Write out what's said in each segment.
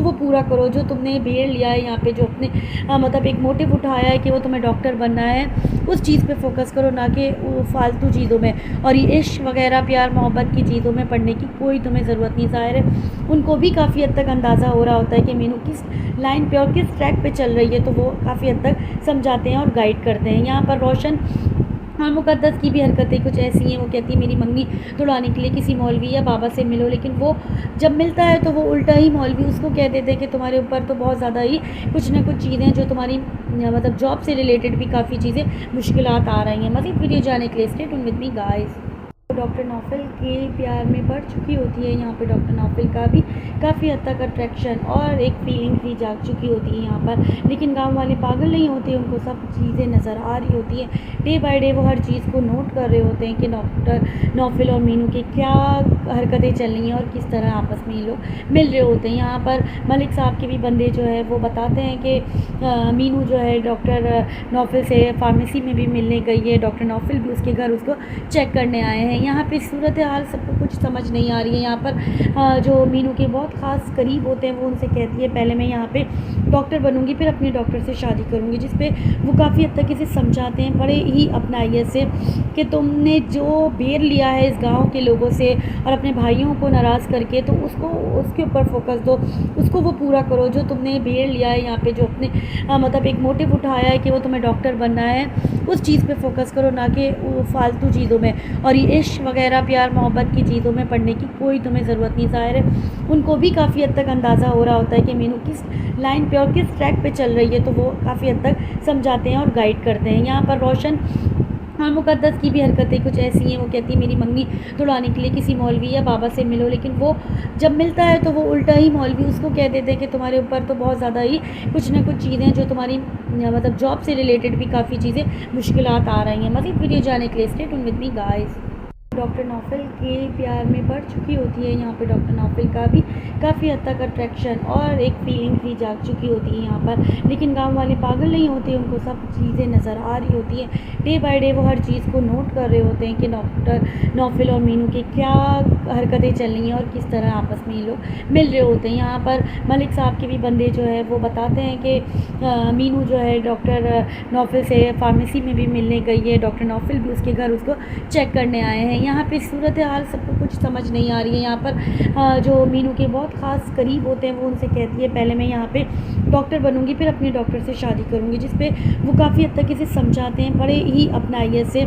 वो पूरा करो जो तुमने बेर लिया है यहाँ पे, जो अपने मतलब एक मोटिव उठाया है कि वो तुम्हें डॉक्टर बनना है, उस चीज़ पे फोकस करो, ना कि फालतू चीज़ों में। और ये इश्क वगैरह प्यार मोहब्बत की चीज़ों में पढ़ने की कोई तुम्हें ज़रूरत नहीं। ज़ाहिर है उनको भी काफ़ी हद तक अंदाज़ा हो रहा होता है कि मीनू किस लाइन पे और किस ट्रैक पे चल रही है, तो वो काफ़ी हद तक समझाते हैं और गाइड करते हैं। यहाँ पर रोशन और मुक़द्दस की भी हरकतें कुछ ऐसी हैं। वो कहती है मेरी मंगनी तुड़वाने के लिए किसी मौलवी या बाबा से मिलो, लेकिन वो जब मिलता है तो वो उल्टा ही मौलवी उसको कह देते हैं कि तुम्हारे ऊपर तो बहुत ज़्यादा ही कुछ ना कुछ चीज़ें जो तुम्हारी मतलब जॉब से रिलेटेड भी काफ़ी चीज़ें मुश्किलात आ रही हैं। मज़ीद वीडियो जाने के लिए stay tuned with me guys. Doctor Naufal के प्यार में पड़ चुकी होती है। यहाँ पे डॉक्टर नौफल का भी काफ़ी हद तक अट्रैक्शन और एक फीलिंग भी जाग चुकी होती है यहाँ पर, लेकिन गांव वाले पागल नहीं होते, उनको सब चीज़ें नज़र आ रही होती है। डे बाय डे वो हर चीज़ को नोट कर रहे होते हैं कि डॉक्टर नौफल और मीनू की क्या हरकतें चल रही हैं और किस तरह आपस में ये लोग मिल रहे होते हैं। यहाँ पर मलिक साहब के भी बंदे जो है वो बताते हैं कि मीनू जो है डॉक्टर नौफल से फार्मेसी में भी मिलने गई है, डॉक्टर नौफल भी उसके घर उसको चेक करने आए हैं। यहाँ पे सूरत हाल सबको कुछ समझ नहीं आ रही है। यहाँ पर जो मीनू के बहुत ख़ास करीब होते हैं वो उनसे कहती है पहले मैं यहाँ पे डॉक्टर बनूंगी, फिर अपने डॉक्टर से शादी करूंगी, जिस पे वो काफ़ी हद तक इसे समझाते हैं बड़े ही अपनाइए से कि तुमने जो बेर लिया है इस गाँव के लोगों से और अपने भाइयों को नाराज़ करके, तो उसको उसके ऊपर फोकस दो, उसको वो पूरा करो जो तुमने बेर लिया है यहाँ पे, जो अपने मतलब एक मोटिव उठाया है कि वो तुम्हें डॉक्टर बनना है, उस चीज़ पे फोकस करो, ना कि फालतू चीज़ों में। और ये इश्क वगैरह प्यार मोहब्बत की चीज़ों में पढ़ने की कोई तुम्हें ज़रूरत नहीं। ज़ाहिर है उनको भी काफ़ी हद तक अंदाज़ा हो रहा होता है कि मीनू किस लाइन पे और किस ट्रैक पे चल रही है, तो वो काफ़ी हद तक समझाते हैं और गाइड करते हैं। यहाँ पर रोशन और मुक़द्दस की भी हरकतें कुछ ऐसी हैं। वो कहती है मेरी मंगनी तुड़वाने के लिए किसी मौलवी या बाबा से मिलो, लेकिन वो जब मिलता है तो वो उल्टा ही मौलवी उसको कह देते हैं कि तुम्हारे ऊपर तो बहुत ज़्यादा ही कुछ ना कुछ चीज़ें जो तुम्हारी मतलब जॉब से रिलेटेड भी काफ़ी चीज़ें मुश्किलात आ रही हैं। मज़ीद वीडियो जाने के लिए stay tuned with me guys. Doctor Naufal के प्यार में पड़ चुकी होती है। यहाँ पे डॉक्टर नौफल का भी काफ़ी हद तक अट्रैक्शन और एक फीलिंग भी जाग चुकी होती है यहाँ पर, लेकिन गांव वाले पागल नहीं होते, उनको सब चीज़ें नज़र आ रही होती है। डे बाय डे वो हर चीज़ को नोट कर रहे होते हैं कि डॉक्टर नौफल और मीनू की क्या हरकतें चल रही हैं और किस तरह आपस में ये लोग मिल रहे होते हैं। यहाँ पर मलिक साहब के भी बंदे जो है वो बताते हैं कि मीनू जो है डॉक्टर नौफल से फार्मेसी में भी मिलने गई है, डॉक्टर नौफल भी उसके घर उसको चेक करने आए हैं। यहाँ पे सूरत हाल सबको कुछ समझ नहीं आ रही है। यहाँ पर जो मीनू के बहुत ख़ास करीब होते हैं वो उनसे कहती है पहले मैं यहाँ पे डॉक्टर बनूंगी, फिर अपने डॉक्टर से शादी करूंगी, जिस पे वो काफ़ी हद तक इसे समझाते हैं बड़े ही अपनाइए से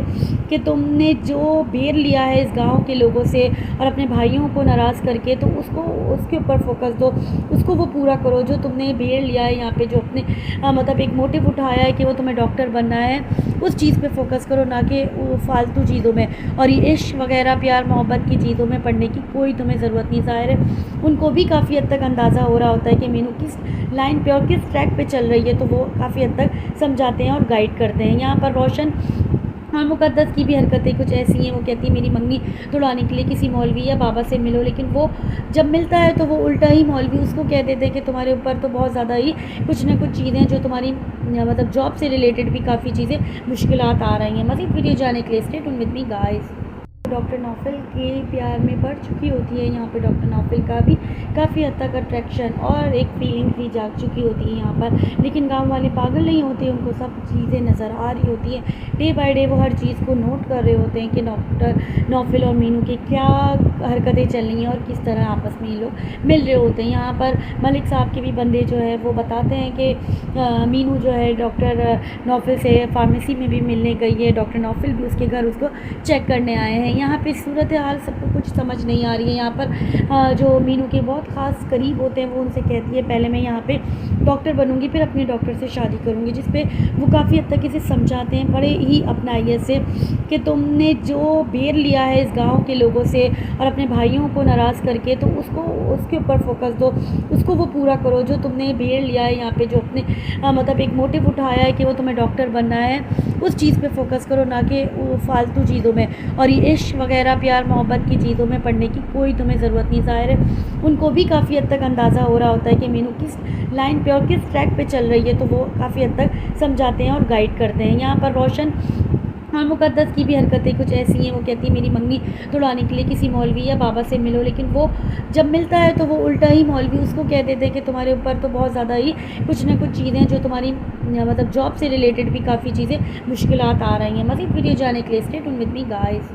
कि तुमने जो बेर लिया है इस गाँव के लोगों से और अपने भाइयों को नाराज़ करके, तो उसको उसके ऊपर फोकस दो, उसको वो पूरा करो जो तुमने बेर लिया है यहाँ पे, जो अपने मतलब एक मोटिव उठाया है कि वो तुम्हें डॉक्टर बनना है, उस चीज़ पे फोकस करो, ना कि फालतू चीज़ों में। और ये इश्क वगैरह प्यार मोहब्बत की चीज़ों में पढ़ने की कोई तुम्हें ज़रूरत नहीं। ज़ाहिर है उनको भी काफ़ी हद तक अंदाज़ा हो रहा होता है कि मीनू किस लाइन पे और किस ट्रैक पे चल रही है, तो वो काफ़ी हद तक समझाते हैं और गाइड करते हैं। यहाँ पर रोशन और मुक़द्दस की भी हरकतें कुछ ऐसी हैं। वो कहती है मेरी मंगनी तुड़वाने के लिए किसी मौलवी या बाबा से मिलो, लेकिन वो जब मिलता है तो वो उल्टा ही मौलवी उसको कह देते हैं कि तुम्हारे ऊपर तो बहुत ज़्यादा ही कुछ ना कुछ चीज़ें जो तुम्हारी मतलब जॉब से रिलेटेड भी काफ़ी चीज़ें मुश्किलात आ रही हैं। मज़ीद वीडियो जाने के लिए stay tuned with me guys. Doctor Naufal के प्यार में पड़ चुकी होती है। यहाँ पे डॉक्टर नौफल का भी काफ़ी हद तक अट्रैक्शन और एक फीलिंग भी जाग चुकी होती है यहाँ पर, लेकिन गांव वाले पागल नहीं होते, उनको सब चीज़ें नज़र आ रही होती है। डे बाय डे वो हर चीज़ को नोट कर रहे होते हैं कि डॉक्टर नौफल और मीनू की क्या हरकतें चल रही हैं और किस तरह आपस में ये लोग मिल रहे होते हैं। यहाँ पर मलिक साहब के भी बंदे जो है वो बताते हैं कि मीनू जो है डॉक्टर नौफल से फार्मेसी में भी मिलने गई है, डॉक्टर नौफल भी उसके घर उसको चेक करने आए हैं। यहाँ पे सूरत हाल सबको कुछ समझ नहीं आ रही है। यहाँ पर जो मीनू के बहुत ख़ास करीब होते हैं वो उनसे कहती है पहले मैं यहाँ पे डॉक्टर बनूंगी, फिर अपने डॉक्टर से शादी करूंगी, जिस पे वो काफ़ी हद तक इसे समझाते हैं बड़े ही अपनाइए से कि तुमने जो बेर लिया है इस गाँव के लोगों से और अपने भाइयों को नाराज़ करके, तो उसको उसके ऊपर फोकस दो, उसको वो पूरा करो जो तुमने बेर लिया है यहाँ पे, जो अपने मतलब एक मोटिव उठाया है कि वो तुम्हें डॉक्टर बनना है, उस चीज़ पे फोकस करो, ना कि फालतू चीज़ों में। और ये इश्क वगैरह प्यार मोहब्बत की चीज़ों में पढ़ने की कोई तुम्हें ज़रूरत नहीं। ज़ाहिर है उनको भी काफ़ी हद तक अंदाज़ा हो रहा होता है कि मीनू किस लाइन पे और किस ट्रैक पे चल रही है, तो वो काफ़ी हद तक समझाते हैं और गाइड करते हैं। यहाँ पर रोशन और मुक़द्दस की भी हरकतें कुछ ऐसी हैं, वो कहती है मेरी मंगनी तुड़वाने के लिए किसी मौलवी या बाबा से मिलो, लेकिन वो जब मिलता है तो वो उल्टा ही मौलवी उसको कह देते हैं कि तुम्हारे ऊपर तो बहुत ज़्यादा ही कुछ ना कुछ चीज़ें जो तुम्हारी मतलब जॉब से रिलेटेड भी काफ़ी चीज़ें मुश्किलात आ रही हैं। मज़ीद वीडियो जाने के लिए stay tuned with me guys.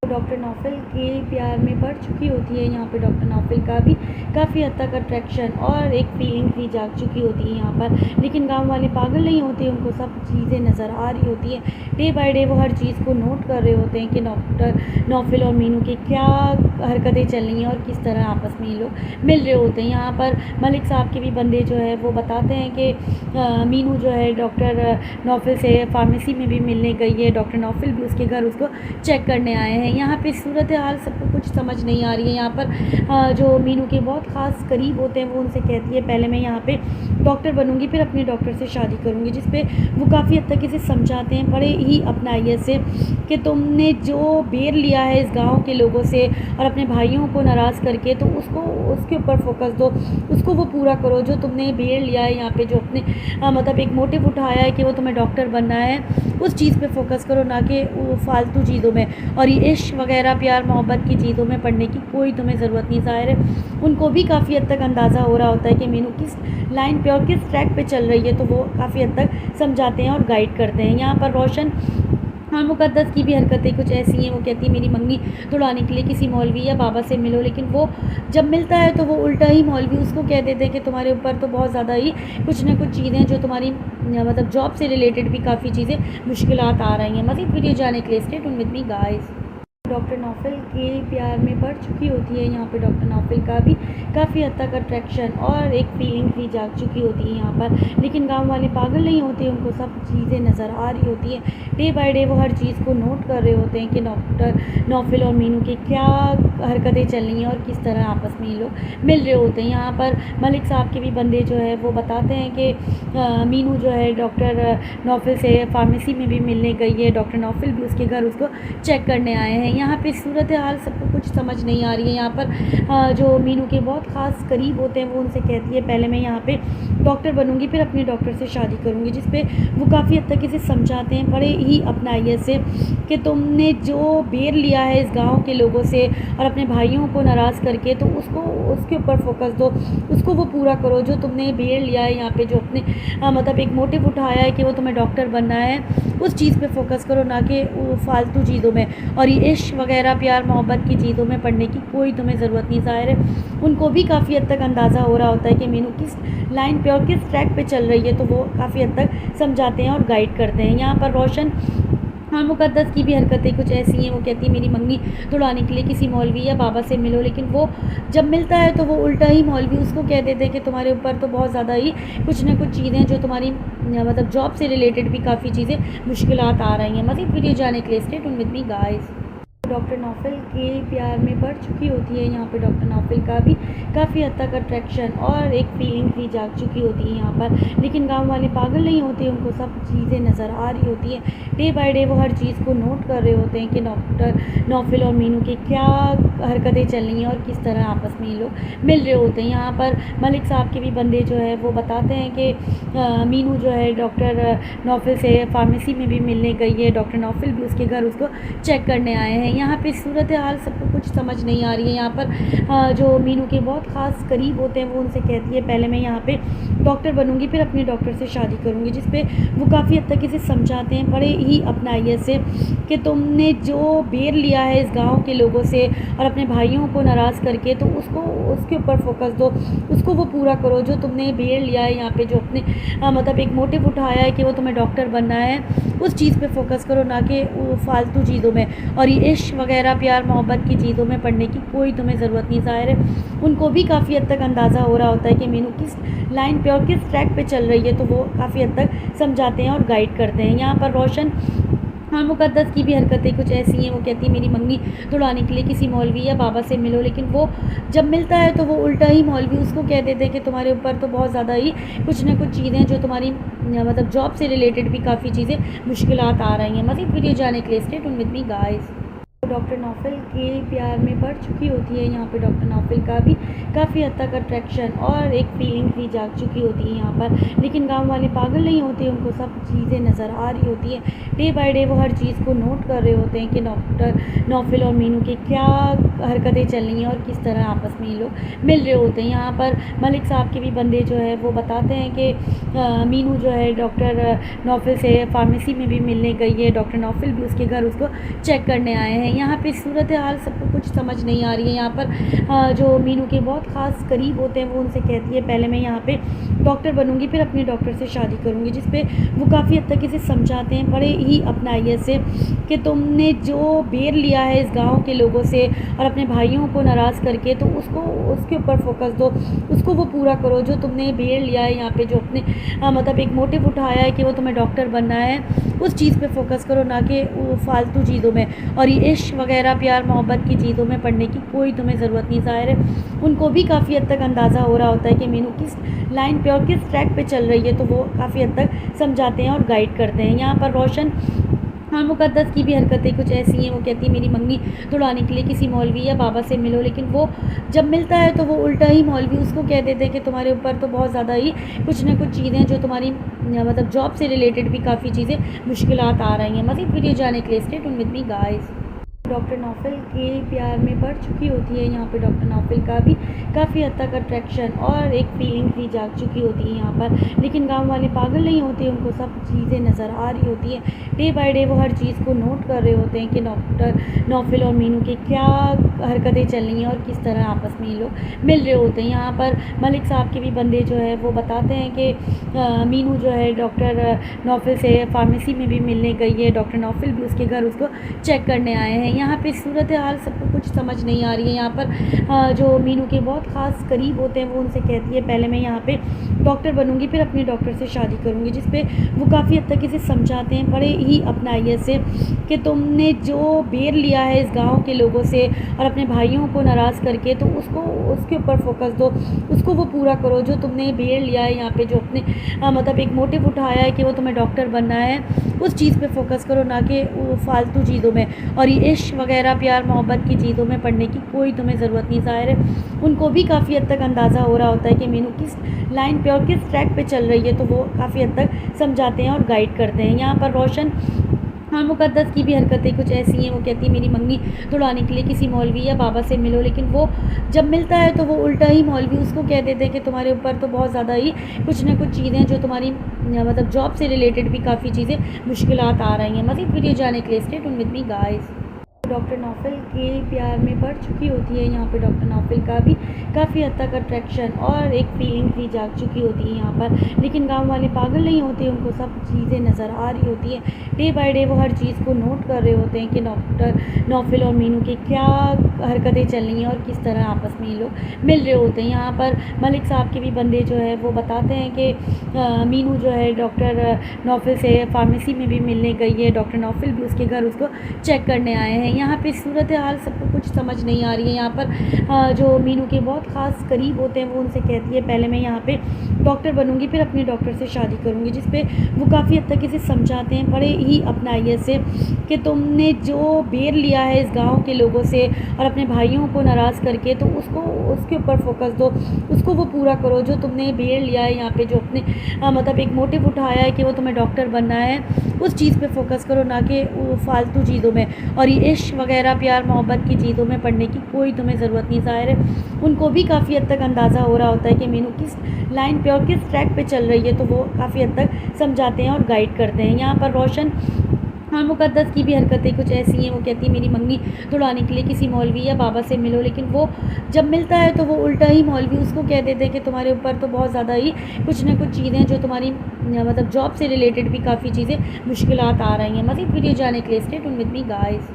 Doctor Naufal के प्यार में बढ़ चुकी होती है यहाँ पे डॉक्टर नौफल का भी काफ़ी हद तक अट्रैक्शन और एक फीलिंग भी जाग चुकी होती है यहाँ पर, लेकिन गांव वाले पागल नहीं होते, उनको सब चीज़ें नज़र आ रही होती है। डे बाय डे वो हर चीज़ को नोट कर रहे होते हैं कि डॉक्टर नौफल और मीनू की क्या हरकतें चल रही हैं और किस तरह आपस में ये लोग मिल रहे होते हैं। यहाँ पर मलिक साहब के भी बंदे जो है वो बताते हैं कि मीनू जो है डॉक्टर नौफल से फार्मेसी में भी मिलने गई है, डॉक्टर नौफल भी उसके घर उसको चेक करने आए हैं। यहाँ पे सूरत हाल सबको कुछ समझ नहीं आ रही है। यहाँ पर जो मीनू के बहुत ख़ास करीब होते हैं वो उनसे कहती है पहले मैं यहाँ पे डॉक्टर बनूंगी फिर अपने डॉक्टर से शादी करूंगी, जिस पे वो काफ़ी हद तक इसे समझाते हैं बड़े ही अपनाइए से कि तुमने जो बेर लिया है इस गाँव के लोगों से और अपने भाइयों को नाराज़ करके, तो उसको उसके ऊपर फोकस दो, उसको वो पूरा करो जो तुमने बेर लिया है यहाँ पे, जो अपने मतलब एक मोटिव उठाया है कि वो तुम्हें डॉक्टर बनना है, उस चीज़ पे फोकस करो, ना कि फालतू चीज़ों में और ये इश्क वगैरह प्यार मोहब्बत की चीज़ों में पढ़ने की कोई तुम्हें ज़रूरत नहीं। ज़ाहिर है उनको भी काफ़ी हद तक अंदाज़ा हो रहा होता है कि मीनू किस लाइन पे और किस ट्रैक पे चल रही है, तो वो काफ़ी हद तक समझाते हैं और गाइड करते हैं। यहाँ पर रोशन और मुक़द्दस की भी हरकतें कुछ ऐसी हैं, वो कहती है मेरी मंगनी तुड़वाने के लिए किसी मौलवी या बाबा से मिलो, लेकिन वो जब मिलता है तो वो उल्टा ही मौलवी उसको कह देते हैं कि तुम्हारे ऊपर तो बहुत ज़्यादा ही कुछ ना कुछ चीज़ें जो तुम्हारी मतलब जॉब से रिलेटेड भी काफ़ी चीज़ें मुश्किलात आ रही हैं। मज़ीद वीडियो जाने के लिए stay tuned with me guys. Doctor Naufal के प्यार में बढ़ चुकी होती है यहाँ पे डॉक्टर नौफल का भी काफ़ी हद तक अट्रैक्शन और एक फीलिंग भी जाग चुकी होती है यहाँ पर, लेकिन गांव वाले पागल नहीं होते, उनको सब चीज़ें नज़र आ रही होती है। डे बाय डे वो हर चीज़ को नोट कर रहे होते हैं कि डॉक्टर नौफल और मीनू की क्या हरकतें चल रही हैं और किस तरह आपस में ये लोग मिल रहे होते हैं। यहाँ पर मलिक साहब के भी बंदे जो है वो बताते हैं कि मीनू जो है डॉक्टर नौफल से फार्मेसी में भी मिलने गई है, डॉक्टर नौफल भी उसके घर उसको चेक करने आए हैं। यहाँ पे सूरत हाल सबको कुछ समझ नहीं आ रही है। यहाँ पर जो मीनू के बहुत ख़ास करीब होते हैं वो उनसे कहती है पहले मैं यहाँ पे डॉक्टर बनूंगी फिर अपने डॉक्टर से शादी करूंगी, जिस पे वो काफ़ी हद तक इसे समझाते हैं बड़े ही अपनाइए से कि तुमने जो बेर लिया है इस गाँव के लोगों से और अपने भाइयों को नाराज़ करके, तो उसको उसके ऊपर फोकस दो, उसको वो पूरा करो जो तुमने बेर लिया है यहाँ पे, जो अपने मतलब एक मोटिव उठाया है कि वो तुम्हें डॉक्टर बनना है, उस चीज़ पे फोकस करो, ना कि फालतू चीज़ों में और ये इश्क वगैरह प्यार मोहब्बत की चीज़ों में पढ़ने की कोई तुम्हें ज़रूरत नहीं। ज़ाहिर है उनको भी काफ़ी हद तक अंदाज़ा हो रहा होता है कि मीनू किस लाइन पे और किस ट्रैक पे चल रही है, तो वो काफ़ी हद तक समझाते हैं और गाइड करते हैं। यहाँ पर रोशन और मुक़द्दस की भी हरकतें कुछ ऐसी हैं, वो कहती है मेरी मंगनी तुड़वाने के लिए किसी मौलवी या बाबा से मिलो, लेकिन वो जब मिलता है तो वो उल्टा ही मौलवी उसको कह देते हैं कि तुम्हारे ऊपर तो बहुत ज़्यादा ही कुछ ना कुछ चीज़ें जो तुम्हारी मतलब जॉब से रिलेटेड भी काफ़ी चीज़ें मुश्किलात आ रही हैं। मज़ीद वीडियो जाने के लिए stay tuned with me guys. Doctor Naufal के प्यार में बढ़ चुकी होती है यहाँ पे डॉक्टर नौफल का भी काफ़ी हद तक अट्रैक्शन और एक फीलिंग भी जाग चुकी होती है यहाँ पर, लेकिन गांव वाले पागल नहीं होते, उनको सब चीज़ें नज़र आ रही होती है। डे बाय डे वो हर चीज़ को नोट कर रहे होते हैं कि डॉक्टर नौफल और मीनू की क्या हरकतें चल रही हैं और किस तरह आपस में ये लोग मिल रहे होते हैं। यहाँ पर मलिक साहब के भी बंदे जो है वो बताते हैं कि मीनू जो है डॉक्टर नौफल से फार्मेसी में भी मिलने गई है, डॉक्टर नौफल भी उसके घर उसको चेक करने आए हैं। यहाँ पे सूरत हाल सबको कुछ समझ नहीं आ रही है। यहाँ पर जो मीनू के बहुत ख़ास करीब होते हैं वो उनसे कहती है पहले मैं यहाँ पे डॉक्टर बनूंगी फिर अपने डॉक्टर से शादी करूंगी, जिस पे वो काफ़ी हद तक इसे समझाते हैं बड़े ही अपनाइए से कि तुमने जो बेर लिया है इस गाँव के लोगों से और अपने भाइयों को नाराज़ करके, तो उसको उसके ऊपर फोकस दो, उसको वो पूरा करो जो तुमने बेर लिया है यहाँ पे, जो अपने मतलब एक मोटिव उठाया है कि वो तुम्हें डॉक्टर बनना है, उस चीज़ पे फोकस करो, ना कि फालतू चीज़ों में और ये इश्क वगैरह प्यार मोहब्बत की चीज़ों में पढ़ने की कोई तुम्हें ज़रूरत नहीं। ज़ाहिर है उनको भी काफ़ी हद तक अंदाज़ा हो रहा होता है कि मीनू किस लाइन पे और किस ट्रैक पे चल रही है, तो वो काफ़ी हद तक समझाते हैं और गाइड करते हैं। यहाँ पर रोशन और मुक़द्दस की भी हरकतें कुछ ऐसी हैं, वो कहती है मेरी मंगनी तुड़वाने के लिए किसी मौलवी या बाबा से मिलो, लेकिन वो जब मिलता है तो वो उल्टा ही मौलवी उसको कह देते हैं कि तुम्हारे ऊपर तो बहुत ज़्यादा ही कुछ ना कुछ चीज़ें जो तुम्हारी मतलब जॉब से रिलेटेड भी काफ़ी चीज़ें मुश्किलात आ रही हैं। मज़ीद वीडियो जाने के लिए stay tuned with me guys. Doctor Naufal के प्यार में पड़ चुकी होती है यहाँ पे डॉक्टर नौफल का भी काफ़ी हद तक अट्रैक्शन और एक फीलिंग भी जाग चुकी होती है यहाँ पर। लेकिन गांव वाले पागल नहीं होते, उनको सब चीज़ें नज़र आ रही होती हैं। डे बाय डे वो हर चीज़ को नोट कर रहे होते हैं कि डॉक्टर नौफल और मीनू की क्या हरकतें चल रही हैं और किस तरह आपस में ये लोग मिल रहे होते हैं। यहाँ पर मलिक साहब के भी बंदे जो है वो बताते हैं कि मीनू जो है डॉक्टर नौफल से फार्मेसी में भी मिलने गई है, डॉक्टर नौफल भी उसके घर उसको चेक करने आए हैं। यहाँ पे सूरत हाल सबको कुछ समझ नहीं आ रही है। यहाँ पर जो मीनू के बहुत ख़ास करीब होते हैं वो उनसे कहती है पहले मैं यहाँ पे डॉक्टर बनूंगी फिर अपने डॉक्टर से शादी करूंगी, जिस पे वो काफ़ी हद तक इसे समझाते हैं बड़े ही अपनाइए से कि तुमने जो बेर लिया है इस गाँव के लोगों से और अपने भाइयों को नाराज़ करके, तो उसको उसके ऊपर फोकस दो, उसको वो पूरा करो जो तुमने बेर लिया है यहाँ पे, जो अपने मतलब एक मोटिव उठाया है कि वो तुम्हें डॉक्टर बनना है, उस चीज़ पे फोकस करो, ना कि फालतू चीज़ों में और ये इश्क वगैरह प्यार मोहब्बत की चीज़ों में पढ़ने की कोई तुम्हें ज़रूरत नहीं। ज़ाहिर है उनको भी काफ़ी हद तक अंदाज़ा हो रहा होता है कि मीनू किस लाइन पे और किस ट्रैक पे चल रही है, तो वो काफ़ी हद तक समझाते हैं और गाइड करते हैं। यहाँ पर रोशन और मुक़द्दस की भी हरकतें कुछ ऐसी हैं। वो कहती है मेरी मंगनी तुड़ाने के लिए किसी मौलवी या बाबा से मिलो, लेकिन वो जब मिलता है तो वो उल्टा ही मौलवी उसको कह देते हैं कि तुम्हारे ऊपर तो बहुत ज़्यादा ही कुछ ना कुछ चीज़ें जो तुम्हारी मतलब जॉब से रिलेटेड भी काफ़ी चीज़ें मुश्किलात आ रही हैं। मज़ीद वीडियो जाने के लिए stay tuned with me guys. Doctor Naufal के प्यार में पड़ चुकी होती है यहाँ पे डॉक्टर नौफल का भी काफ़ी हद तक अट्रैक्शन और एक फीलिंग भी जाग चुकी होती है यहाँ पर। लेकिन गांव वाले पागल नहीं होते, उनको सब चीज़ें नज़र आ रही होती हैं। डे बाय डे वो हर चीज़ को नोट कर रहे होते हैं कि डॉक्टर नौफल और मीनू की क्या हरकतें चल रही हैं और किस तरह आपस में ये लोग मिल रहे होते हैं। यहाँ पर मलिक साहब के भी बंदे जो है वो बताते हैं कि मीनू जो है डॉक्टर नौफल से फार्मेसी में भी मिलने गई है, डॉक्टर नौफल भी उसके घर उसको चेक करने आए हैं। यहाँ पे सूरत हाल सबको कुछ समझ नहीं आ रही है। यहाँ पर जो मीनू के बहुत ख़ास करीब होते हैं वो उनसे कहती है पहले मैं यहाँ पे डॉक्टर बनूंगी फिर अपने डॉक्टर से शादी करूंगी, जिस पे वो काफ़ी हद तक इसे समझाते हैं बड़े ही अपनाइए से कि तुमने जो बेर लिया है इस गाँव के लोगों से और अपने भाइयों को नाराज़ करके, तो उसको उसके ऊपर फोकस दो, उसको वो पूरा करो जो तुमने बेर लिया है यहाँ पे, जो अपने मतलब एक मोटिव उठाया है कि वो तुम्हें डॉक्टर बनना है, उस चीज़ पे फोकस करो, ना कि फालतू चीज़ों में और ये इश्क वगैरह प्यार मोहब्बत की चीज़ों में पढ़ने की कोई तुम्हें ज़रूरत नहीं। ज़ाहिर है उनको भी काफ़ी हद तक अंदाज़ा हो रहा होता है कि मीनू किस लाइन पे और किस ट्रैक पे चल रही है, तो वो काफ़ी हद तक समझाते हैं और गाइड करते हैं। यहाँ पर रोशन और मुक़द्दस की भी हरकतें कुछ ऐसी हैं। वो कहती है मेरी मंगनी तुड़ाने के लिए किसी मौलवी या बाबा से मिलो, लेकिन वो जब मिलता है तो वो उल्टा ही मौलवी उसको कह देते हैं कि तुम्हारे ऊपर तो बहुत ज़्यादा ही कुछ ना कुछ चीज़ें जो तुम्हारी मतलब जॉब से रिलेटेड भी काफ़ी चीज़ें मुश्किलात आ रही हैं। मज़ीद वीडियो जाने के लिए stay tuned with me guys. Doctor Naufal के प्यार में पड़ चुकी होती है यहाँ पे डॉक्टर नौफल का भी काफ़ी हद तक अट्रैक्शन और एक फीलिंग भी जाग चुकी होती है यहाँ पर। लेकिन गांव वाले पागल नहीं होते, उनको सब चीज़ें नज़र आ रही होती हैं। डे बाय डे वो हर चीज़ को नोट कर रहे होते हैं कि डॉक्टर नौफल और मीनू की क्या हरकतें चल रही हैं और किस तरह आपस में ये लोग मिल रहे होते हैं। यहाँ पर मलिक साहब के भी बंदे जो है वो बताते हैं कि मीनू जो है डॉक्टर नौफल से फार्मेसी में भी मिलने गई है, डॉक्टर नौफल भी उसके घर उसको चेक करने आए हैं। यहाँ पे सूरत हाल सबको कुछ समझ नहीं आ रही है। यहाँ पर जो मीनू के बहुत ख़ास करीब होते हैं वो उनसे कहती है पहले मैं यहाँ पे डॉक्टर बनूंगी फिर अपने डॉक्टर से शादी करूंगी, जिस पे वो काफ़ी हद तक इसे समझाते हैं बड़े ही अपनाइए से कि तुमने जो बेर लिया है इस गाँव के लोगों से और अपने भाइयों को नाराज़ करके, तो उसको उसके ऊपर फोकस दो, उसको वो पूरा करो जो तुमने बेर लिया है यहाँ पे, जो अपने मतलब एक मोटिव उठाया है कि वो तुम्हें डॉक्टर बनना है, उस चीज़ पे फोकस करो, ना कि फालतू चीज़ों में और ये इश्क वगैरह प्यार मोहब्बत की चीज़ों में पढ़ने की कोई तुम्हें ज़रूरत नहीं। ज़ाहिर है उनको भी काफ़ी हद तक अंदाज़ा हो रहा होता है कि मीनू किस लाइन पे और किस ट्रैक पे चल रही है, तो वो काफ़ी हद तक समझाते हैं और गाइड करते हैं। यहाँ पर रोशन और मुक़द्दस की भी हरकतें कुछ ऐसी हैं। वो कहती है मेरी मंगनी तुड़ाने के लिए किसी मौलवी या बाबा से मिलो, लेकिन वो जब मिलता है तो वो उल्टा ही मौलवी उसको कह देते हैं कि तुम्हारे ऊपर तो बहुत ज़्यादा ही कुछ ना कुछ चीज़ें जो तुम्हारी मतलब जॉब से रिलेटेड भी काफ़ी चीज़ें मुश्किलात आ रही हैं। मज़ीद वीडियो जाने के लिए stay tuned with me guys.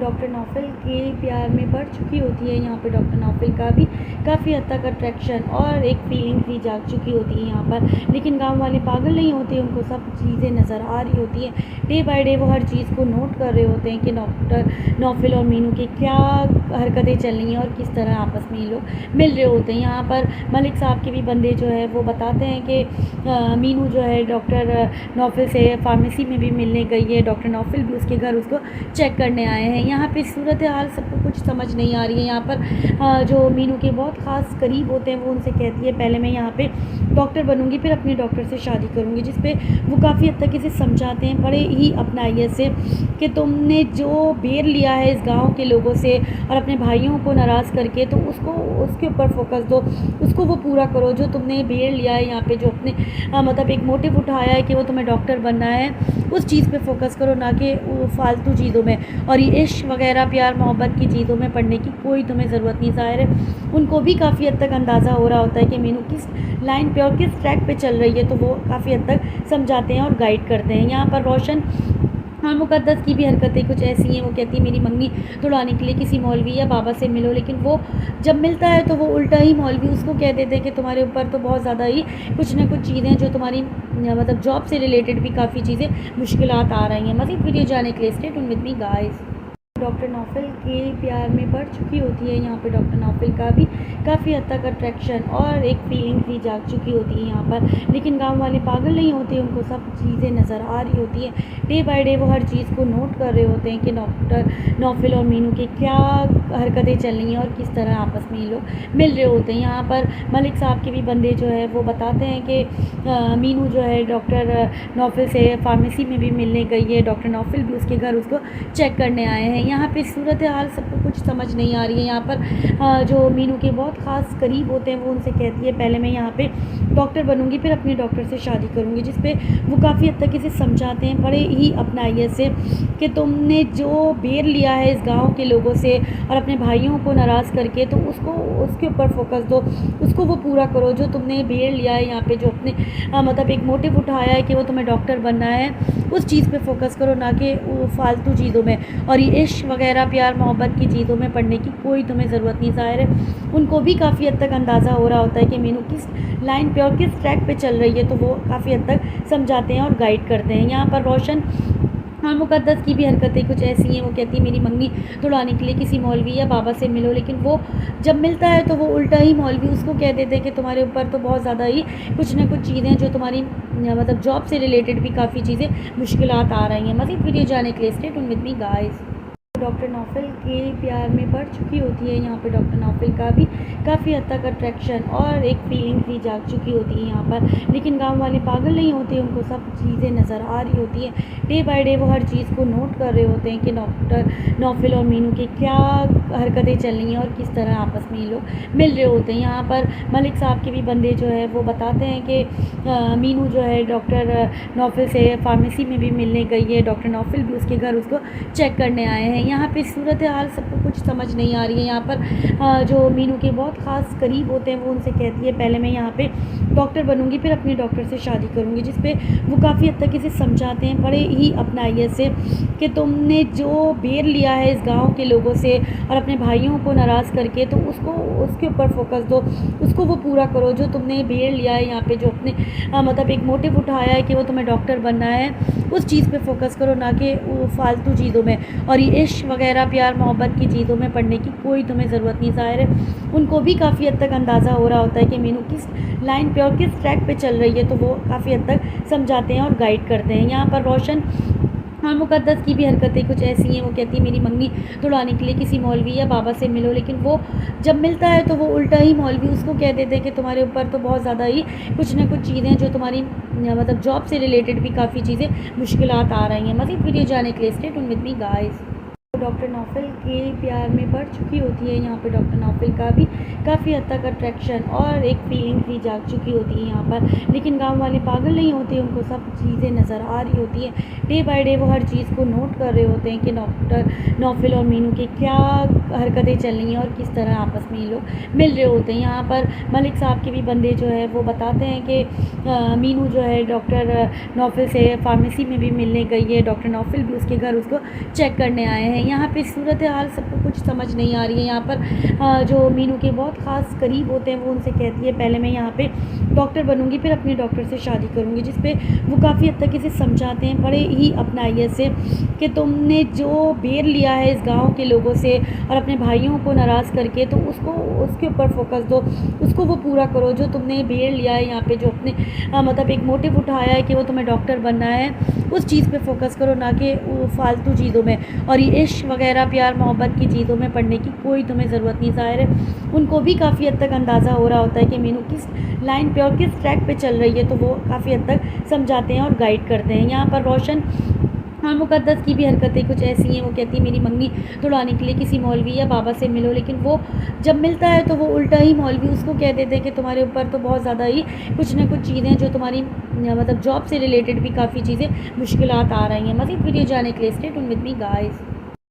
Doctor Naufal के प्यार में पड़ चुकी होती है यहाँ पे डॉक्टर नौफल का भी काफ़ी हद तक अट्रैक्शन और एक फीलिंग भी जाग चुकी होती है यहाँ पर। लेकिन गांव वाले पागल नहीं होते, उनको सब चीज़ें नज़र आ रही होती हैं। डे बाय डे वो हर चीज़ को नोट कर रहे होते हैं कि डॉक्टर नौफल और मीनू की क्या हरकतें चल रही हैं और किस तरह आपस में ये लोग मिल रहे होते हैं। यहाँ पर मलिक साहब के भी बंदे जो है वो बताते हैं कि मीनू जो है डॉक्टर नौफल से फार्मेसी में भी मिलने गई है, डॉक्टर नौफल भी उसके घर उसको चेक करने आए हैं। यहाँ पे सूरत हाल सबको कुछ समझ नहीं आ रही है। यहाँ पर जो मीनू के बहुत ख़ास करीब होते हैं वो उनसे कहती है पहले मैं यहाँ पे डॉक्टर बनूंगी, फिर अपने डॉक्टर से शादी करूंगी, जिस पे वो काफ़ी हद तक इसे समझाते हैं बड़े ही अपनाइए से कि तुमने जो बेर लिया है इस गाँव के लोगों से और अपने भाइयों को नाराज़ करके, तो उसको उसके ऊपर फोकस दो, उसको वो पूरा करो जो तुमने बेर लिया है यहाँ पे, जो अपने मतलब एक मोटिव उठाया है कि वो तुम्हें डॉक्टर बनना है, उस चीज़ पे फोकस करो, ना कि फालतू चीज़ों में। और ये इश्क वगैरह प्यार मोहब्बत की चीज़ों में पढ़ने की कोई तुम्हें ज़रूरत नहीं। ज़ाहिर है उनको भी काफ़ी हद तक अंदाज़ा हो रहा होता है कि मीनू किस लाइन पे और किस ट्रैक पे चल रही है, तो वो काफ़ी हद तक समझाते हैं और गाइड करते हैं। यहाँ पर रोशन और मुक़द्दस की भी हरकतें कुछ ऐसी हैं। वो कहती है मेरी मंगनी तुड़ाने के लिए किसी मौलवी या बाबा से मिलो, लेकिन वो जब मिलता है तो वो उल्टा ही मौलवी उसको कह देते हैं कि तुम्हारे ऊपर तो बहुत ज़्यादा ही कुछ ना कुछ चीज़ें जो तुम्हारी मतलब जॉब से रिलेटेड भी काफ़ी चीज़ें मुश्किलात आ रही हैं। मज़ीद वीडियो जाने के लिए stay tuned with me guys. Doctor Naufal के प्यार में बढ़ चुकी होती है। यहाँ पे डॉक्टर नौफल का भी काफ़ी हद तक अट्रैक्शन और एक फीलिंग भी जाग चुकी होती है यहाँ पर, लेकिन गांव वाले पागल नहीं होते, उनको सब चीज़ें नज़र आ रही होती है। डे बाय डे वो हर चीज़ को नोट कर रहे होते हैं कि डॉक्टर नौफल और मीनू की क्या हरकतें चल रही हैं और किस तरह आपस में ये लोग मिल रहे होते हैं। यहाँ पर मलिक साहब के भी बंदे जो है वो बताते हैं कि मीनू जो है डॉक्टर नौफल से फार्मेसी में भी मिलने गई है, डॉक्टर नौफल भी उसके घर उसको चेक करने आए हैं। यहाँ पे सूरत हाल सबको कुछ समझ नहीं आ रही है। यहाँ पर जो मीनू के बहुत ख़ास करीब होते हैं वो उनसे कहती है पहले मैं यहाँ पे डॉक्टर बनूंगी, फिर अपने डॉक्टर से शादी करूंगी, जिस पे वो काफ़ी हद तक इसे समझाते हैं बड़े ही अपनाइए से कि तुमने जो बेर लिया है इस गाँव के लोगों से और अपने भाइयों को नाराज़ करके, तो उसको उसके ऊपर फोकस दो, उसको वो पूरा करो जो तुमने बेर लिया है यहाँ पे, जो अपने मतलब एक मोटिव उठाया है कि वो तुम्हें डॉक्टर बनना है, उस चीज़ पे फोकस करो, ना कि फालतू चीज़ों में। और ये इश्क वगैरह प्यार मोहब्बत की चीज़ों में पढ़ने की कोई तुम्हें ज़रूरत नहीं। ज़ाहिर है उनको भी काफ़ी हद तक अंदाज़ा हो रहा होता है कि मीनू किस लाइन पे और किस ट्रैक पे चल रही है, तो वो काफ़ी हद तक समझाते हैं और गाइड करते हैं। यहाँ पर रोशन और मुक़द्दस की भी हरकतें कुछ ऐसी हैं। वो कहती है मेरी मंगनी तुड़ाने के लिए किसी मौलवी या बाबा से मिलो, लेकिन वो जब मिलता है तो वो उल्टा ही मौलवी उसको कह देते हैं कि तुम्हारे ऊपर तो बहुत ज़्यादा ही कुछ ना कुछ चीज़ें जो तुम्हारी मतलब जॉब से रिलेटेड भी काफ़ी चीज़ें मुश्किलात आ रही हैं। मज़ीद वीडियो जाने के लिए stay tuned with me guys. Doctor Naufal के प्यार में बढ़ चुकी होती है। यहाँ पे डॉक्टर नौफल का भी काफ़ी हद तक अट्रैक्शन और एक फीलिंग भी जाग चुकी होती है यहाँ पर, लेकिन गांव वाले पागल नहीं होते, उनको सब चीज़ें नज़र आ रही होती है। डे बाय डे वो हर चीज़ को नोट कर रहे होते हैं कि डॉक्टर नौफल और मीनू की क्या हरकतें चल रही हैं और किस तरह आपस में ये लोग मिल रहे होते हैं। यहाँ पर मलिक साहब के भी बंदे जो है वो बताते हैं कि मीनू जो है डॉक्टर नौफल से फार्मेसी में भी मिलने गई है, डॉक्टर नौफल भी उसके घर उसको चेक करने आए हैं। यहाँ पे सूरत हाल सबको कुछ समझ नहीं आ रही है। यहाँ पर जो मीनू के बहुत ख़ास करीब होते हैं वो उनसे कहती है पहले मैं यहाँ पे डॉक्टर बनूंगी, फिर अपने डॉक्टर से शादी करूंगी, जिस पे वो काफ़ी हद तक इसे समझाते हैं बड़े ही अपनाइए से कि तुमने जो बेर लिया है इस गाँव के लोगों से और अपने भाइयों को नाराज़ करके, तो उसको उसके ऊपर फोकस दो, उसको वो पूरा करो जो तुमने बेर लिया है यहाँ पे, जो अपने मतलब एक मोटिव उठाया है कि वो तुम्हें डॉक्टर बनना है, उस चीज़ पे फोकस करो, ना कि फालतू चीज़ों में। और ये इश्क वगैरह प्यार मोहब्बत की चीज़ों में पढ़ने की कोई तुम्हें ज़रूरत नहीं। ज़ाहिर है उनको भी काफ़ी हद तक अंदाज़ा हो रहा होता है कि मीनू किस लाइन पे और किस ट्रैक पे चल रही है, तो वो काफ़ी हद तक समझाते हैं और गाइड करते हैं। यहाँ पर रोशन और मुक़द्दस की भी हरकतें कुछ ऐसी हैं। वो कहती है मेरी मंगनी तुड़ाने के लिए किसी मौलवी या बाबा से मिलो, लेकिन वो जब मिलता है तो वो उल्टा ही मौलवी उसको कह देते हैं कि तुम्हारे ऊपर तो बहुत ज़्यादा ही कुछ ना कुछ चीज़ें जो तुम्हारी मतलब जॉब से रिलेटेड भी काफ़ी चीज़ें मुश्किलात आ रही हैं। मज़ीद वीडियो जाने के लिए stay tuned with me guys. Doctor Naufal के प्यार में बढ़ चुकी होती है। यहाँ पे डॉक्टर नौफल का भी काफ़ी हद तक अट्रैक्शन और एक फीलिंग भी जाग चुकी होती है यहाँ पर, लेकिन गांव वाले पागल नहीं होते, उनको सब चीज़ें नज़र आ रही होती है। डे बाय डे वो हर चीज़ को नोट कर रहे होते हैं कि डॉक्टर नौफल और मीनू की क्या हरकतें चल रही हैं और किस तरह आपस में ये लोग मिल रहे होते हैं। यहाँ पर मलिक साहब के भी बंदे जो है वो बताते हैं कि मीनू जो है डॉक्टर नौफल से फार्मेसी में भी मिलने गई है, डॉक्टर नौफल भी उसके घर उसको चेक करने आए हैं। यहाँ पे सूरत हाल सबको कुछ समझ नहीं आ रही है। यहाँ पर जो मीनू के बहुत ख़ास करीब होते हैं वो उनसे कहती है पहले मैं यहाँ पे डॉक्टर बनूंगी, फिर अपने डॉक्टर से शादी करूंगी, जिस पे वो काफ़ी हद तक इसे समझाते हैं बड़े ही अपनाइए से कि तुमने जो बेर लिया है इस गाँव के लोगों से और अपने भाइयों को नाराज़ करके, तो उसको उसके ऊपर फोकस दो, उसको वो पूरा करो जो तुमने बेर लिया है यहाँ पे, जो अपने मतलब एक मोटिव उठाया है कि वो तुम्हें डॉक्टर बनना है, उस चीज़ पे फोकस करो, ना कि फालतू चीज़ों में। और ये इश्क इश्क वगैरह प्यार मोहब्बत की चीज़ों में पढ़ने की कोई तुम्हें ज़रूरत नहीं। ज़ाहिर है उनको भी काफ़ी हद तक अंदाज़ा हो रहा होता है कि मीनू किस लाइन पे और किस ट्रैक पे चल रही है, तो वो काफ़ी हद तक समझाते हैं और गाइड करते हैं। यहाँ पर रोशन और मुक़द्दस की भी हरकतें कुछ ऐसी हैं। वो कहती है मेरी मंगनी तुड़वाने के लिए किसी मौलवी या बाबा से मिलो, लेकिन वो जब मिलता है तो वो उल्टा ही मौलवी उसको कह देते हैं कि तुम्हारे ऊपर तो बहुत ज़्यादा ही कुछ ना कुछ चीज़ें जो तुम्हारी मतलब जॉब से रिलेटेड भी काफ़ी चीज़ें मुश्किलात आ रही हैं। मज़ीद वीडियो जाने के लिए stay tuned with me guys.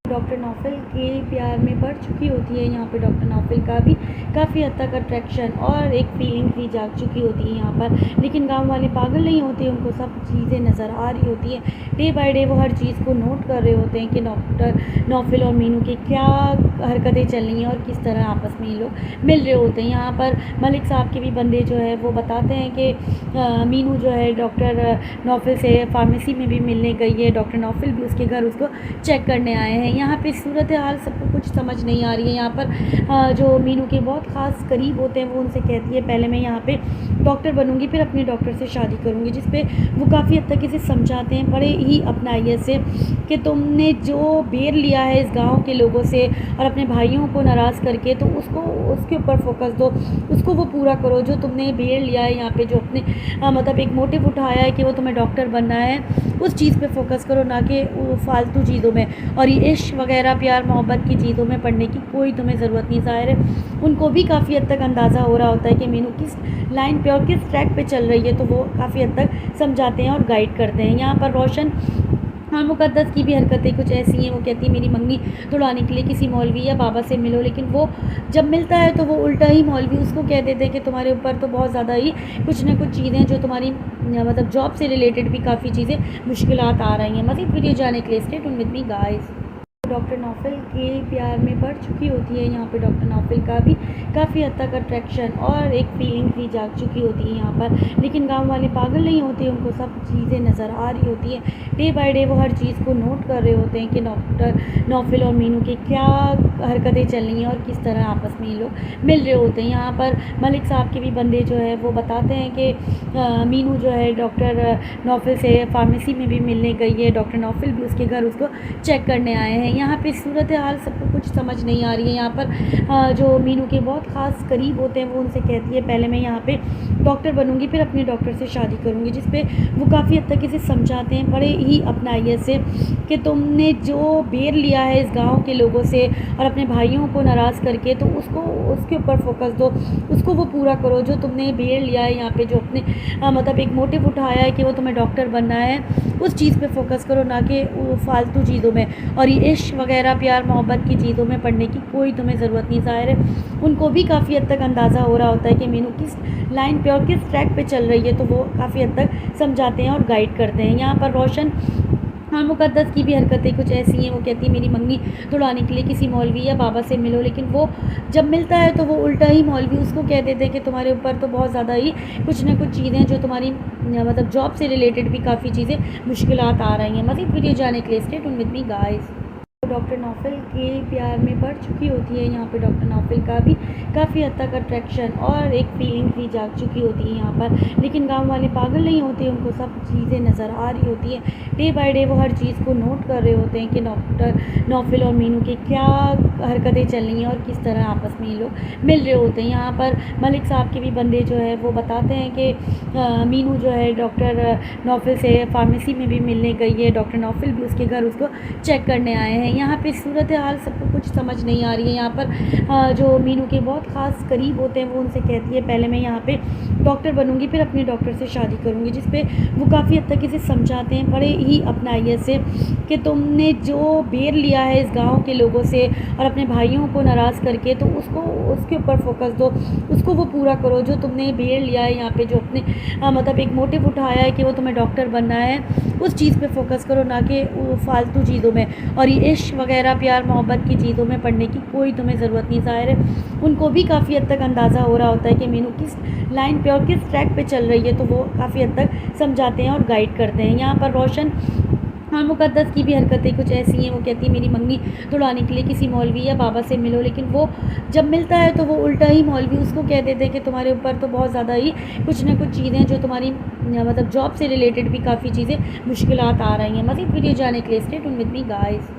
Doctor Naufal के प्यार में बढ़ चुकी होती है। यहाँ पे डॉक्टर नौफल का भी काफ़ी हद तक अट्रैक्शन और एक फीलिंग भी जाग चुकी होती है यहाँ पर, लेकिन गांव वाले पागल नहीं होते, उनको सब चीज़ें नज़र आ रही होती है। डे बाय डे वो हर चीज़ को नोट कर रहे होते हैं कि डॉक्टर नौफल और मीनू की क्या हरकतें चल रही हैं और किस तरह आपस में ये लोग मिल रहे होते हैं। यहाँ पर मलिक साहब के भी बंदे जो है वो बताते हैं कि मीनू जो है डॉक्टर नौफल से फार्मेसी में भी मिलने गई है, डॉक्टर नौफल भी उसके घर उसको चेक करने आए हैं। यहाँ पे सूरत हाल सबको कुछ समझ नहीं आ रही है। यहाँ पर जो मीनू के बहुत ख़ास करीब होते हैं वो उनसे कहती है पहले मैं यहाँ पे डॉक्टर बनूंगी, फिर अपने डॉक्टर से शादी करूंगी, जिस पे वो काफ़ी हद तक इसे समझाते हैं बड़े ही अपनाइए से कि तुमने जो बेर लिया है इस गाँव के लोगों से और अपने भाइयों को नाराज़ करके, तो उसको उसके ऊपर फोकस दो, उसको वो पूरा करो जो तुमने बेर लिया है यहाँ पे, जो अपने मतलब एक मोटिव उठाया है कि वो तुम्हें डॉक्टर बनना है, उस चीज़ पे फोकस करो, ना कि फालतू चीज़ों में और ये इश्क वगैरह प्यार मोहब्बत की चीज़ों में पढ़ने की कोई तुम्हें ज़रूरत नहीं। ज़ाहिर है उनको भी काफ़ी हद तक अंदाज़ा हो रहा होता है कि मीनू किस लाइन पे और किस ट्रैक पे चल रही है, तो वो काफ़ी हद तक समझाते हैं और गाइड करते हैं। यहाँ पर रोशन और मुक़द्दस की भी हरकतें कुछ ऐसी हैं। वो कहती है मेरी मंगनी तुड़वाने के लिए किसी मौलवी या बाबा से मिलो, लेकिन वो जब मिलता है तो वो उल्टा ही मौलवी उसको कह देते हैं कि तुम्हारे ऊपर तो बहुत ज़्यादा ही कुछ ना कुछ चीज़ें जो तुम्हारी मतलब जॉब से रिलेटेड भी काफ़ी चीज़ें मुश्किलात आ रही हैं। मज़ीद वीडियो जाने के लिए stay tuned with me guys. Doctor Naufal के प्यार में बढ़ चुकी होती है। यहाँ पे डॉक्टर नौफल का भी काफ़ी हद तक अट्रैक्शन और एक फीलिंग भी जाग चुकी होती है यहाँ पर, लेकिन गांव वाले पागल नहीं होते, उनको सब चीज़ें नज़र आ रही होती है। डे बाय डे वो हर चीज़ को नोट कर रहे होते हैं कि डॉक्टर नौफल और मीनू की क्या हरकतें चल रही हैं और किस तरह आपस में ये लोग मिल रहे होते हैं। यहाँ पर मलिक साहब के भी बंदे जो है वो बताते हैं कि मीनू जो है डॉक्टर नौफल से फार्मेसी में भी मिलने गई है, डॉक्टर नौफल भी उसके घर उसको चेक करने आए हैं। यहाँ पे सूरत हाल सबको कुछ समझ नहीं आ रही है। यहाँ पर जो मीनू के बहुत ख़ास करीब होते हैं वो उनसे कहती है पहले मैं यहाँ पे डॉक्टर बनूंगी, फिर अपने डॉक्टर से शादी करूंगी, जिस पे वो काफ़ी हद तक इसे समझाते हैं बड़े ही अपनाइए से कि तुमने जो बेर लिया है इस गाँव के लोगों से और अपने भाइयों को नाराज़ करके, तो उसको उसके ऊपर फोकस दो, उसको वो पूरा करो जो तुमने बेर लिया है यहाँ पे, जो अपने मतलब एक मोटिव उठाया है कि वो तुम्हें डॉक्टर बनना है, उस चीज़ पे फोकस करो, ना कि फालतू चीज़ों में और ये इश्क वगैरह प्यार मोहब्बत की चीज़ों में पढ़ने की कोई तुम्हें ज़रूरत नहीं। ज़ाहिर है उनको भी काफ़ी हद तक अंदाज़ा हो रहा होता है कि मीनू किस लाइन पे और किस ट्रैक पे चल रही है, तो वो काफ़ी हद तक समझाते हैं और गाइड करते हैं। यहाँ पर रोशन और मुक़द्दस की भी हरकतें कुछ ऐसी हैं। वो कहती है मेरी मंगनी तुड़वाने के लिए किसी मौलवी या बाबा से मिलो, लेकिन वो जब मिलता है तो वो उल्टा ही मौलवी उसको कह देते हैं कि तुम्हारे ऊपर तो बहुत ज़्यादा ही कुछ ना कुछ चीज़ें जो तुम्हारी मतलब जॉब से रिलेटेड भी काफ़ी चीज़ें मुश्किलात आ रही हैं। मज़ीद वीडियो जाने के लिए stay tuned with me guys. Doctor Naufal के प्यार में बढ़ चुकी होती है। यहाँ पे डॉक्टर नौफल का भी काफ़ी हद तक अट्रैक्शन और एक फीलिंग भी जाग चुकी होती है यहाँ पर, लेकिन गांव वाले पागल नहीं होते, उनको सब चीज़ें नज़र आ रही होती है। डे बाय डे वो हर चीज़ को नोट कर रहे होते हैं कि डॉक्टर नौफल और मीनू की क्या हरकतें चल रही हैं और किस तरह आपस में ये लोग मिल रहे होते हैं। यहाँ पर मलिक साहब के भी बंदे जो है वो बताते हैं कि मीनू जो है डॉक्टर नौफल से फार्मेसी में भी मिलने गई है, डॉक्टर नौफल भी उसके घर उसको चेक करने आए हैं। यहाँ पे सूरत हाल सबको कुछ समझ नहीं आ रही है। यहाँ पर जो मीनू के बहुत ख़ास करीब होते हैं वो उनसे कहती है पहले मैं यहाँ पे डॉक्टर बनूंगी, फिर अपने डॉक्टर से शादी करूंगी, जिस पे वो काफ़ी हद तक इसे समझाते हैं बड़े ही अपनाइए से कि तुमने जो बेर लिया है इस गाँव के लोगों से और अपने भाइयों को नाराज़ करके, तो उसको उसके ऊपर फोकस दो, उसको वो पूरा करो जो तुमने बेर लिया है यहाँ पे, जो अपने मतलब एक मोटिव उठाया है कि वो तुम्हें डॉक्टर बनना है, उस चीज़ पे फोकस करो, ना कि फालतू चीज़ों में और ये इश्क वगैरह प्यार मोहब्बत की चीज़ों में पढ़ने की कोई तुम्हें ज़रूरत नहीं। ज़ाहिर है उनको भी काफ़ी हद तक अंदाज़ा हो रहा होता है कि मीनू किस लाइन पे और किस ट्रैक पे चल रही है, तो वो काफ़ी हद तक समझाते हैं और गाइड करते हैं। यहाँ पर रोशन और मुक़द्दस की भी हरकतें कुछ ऐसी हैं। वो कहती है मेरी मंगनी तुड़वाने के लिए किसी मौलवी या बाबा से मिलो, लेकिन वो जब मिलता है तो वो उल्टा ही मौलवी उसको कह देते हैं कि तुम्हारे ऊपर तो बहुत ज़्यादा ही कुछ ना कुछ चीज़ें जो तुम्हारी मतलब जॉब से रिलेटेड भी काफ़ी चीज़ें मुश्किलात आ रही हैं। मज़ीद वीडियो जाने के लिए stay tuned with me guys.